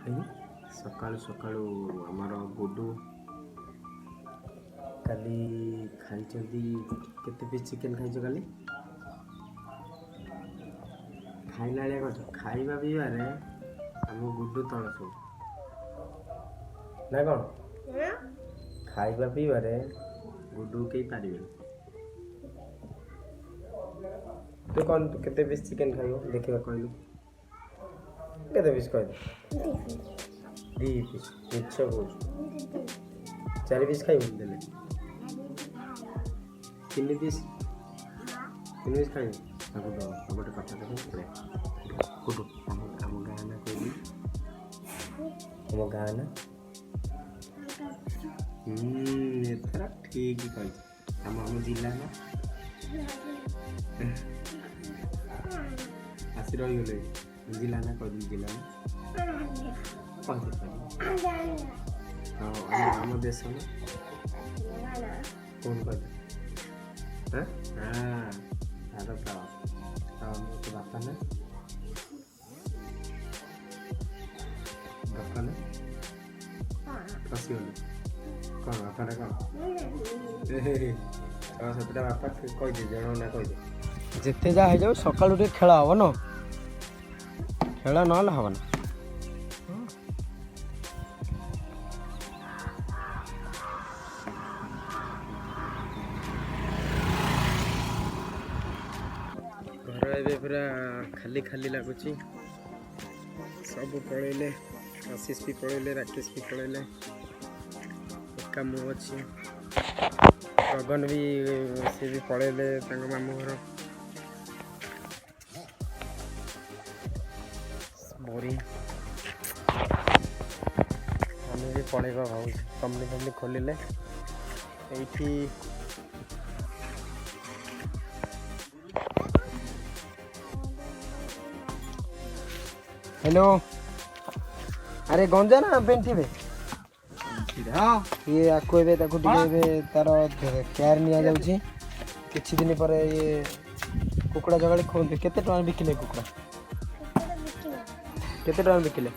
सकाळू सकाळू आमर गुडू काली खाई केते पीस चिकेन खाई काली खाइला कह खाଇବା ପିଇବାରେ ଆମ ଗୁଡୁ ତଳ ସବୁ ନା କ'ଣ ଖାଇବା ପିଇବାରେ ଗୁଡୁ କେହି ପାରିବେନି। ତୁ କ'ଣ କେତେ ପିସ୍ ଚିକେନ ଖାଇବ ଦେଖିବା କହିଲୁ କେତେ ପିସ୍ କହିଲୁ? 2 ପିସ୍ ମିଛ କହୁଛୁ 4 ପିସ୍ ଖାଇବୁ ଦେଲେ 3 ପିସ୍ ଖାଇବୁ ତାକୁ ଦବ ଗୋଟେ କଥା କହିଲେ ଗୁଡୁ ଆମ ଗାଁ ନା କହିଲି ଆମ ଗାଁ ନା ଏଥର ଠିକ୍ କହିଛି ଆମ ଜିଲ୍ଲା ନା ଆସି ରହିଗଲେ ଜିଲ୍ଲା ନା କହିଲି ଜିଲ୍ଲା ନା ଆମ ଦେଶ ନା କौन କହିଲେ ଭାରତ ବାପା ନା फसीगल कौन बापा कौन सतटा बापा कहीदे जन ना कहीदे जिते जहाँ हो जाओ सकालू खेल हम न खेल ना हम ना घर ए पूरा खाली खाली लगुच सब पलैले आशीष भी पलैले राकेश भी पलैले एका मु अच्छी गगन भी सी भी पलैले मामू घर बोरिंग आम भी पलैबा भाव कंपनी खोलिले ये हेलो अरे गंजा ना पेंटी ये आपको तार केयर नि जाउछि किछि दिन पर ये कुकुड़ा जगाड़ी खोलते केते टका बिकिले कुकुड़ा केते टका बिकिले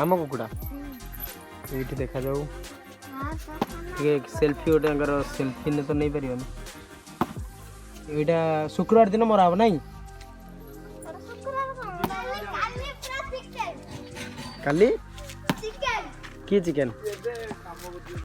आम कुकुड़ा ये देखा जाऊ ये सेल्फी गोटे सेल्फी ने तो नहीं पारिबनी एटा शुक्रवार दिन मरा हो नहीं काली चिकेन की चिकेन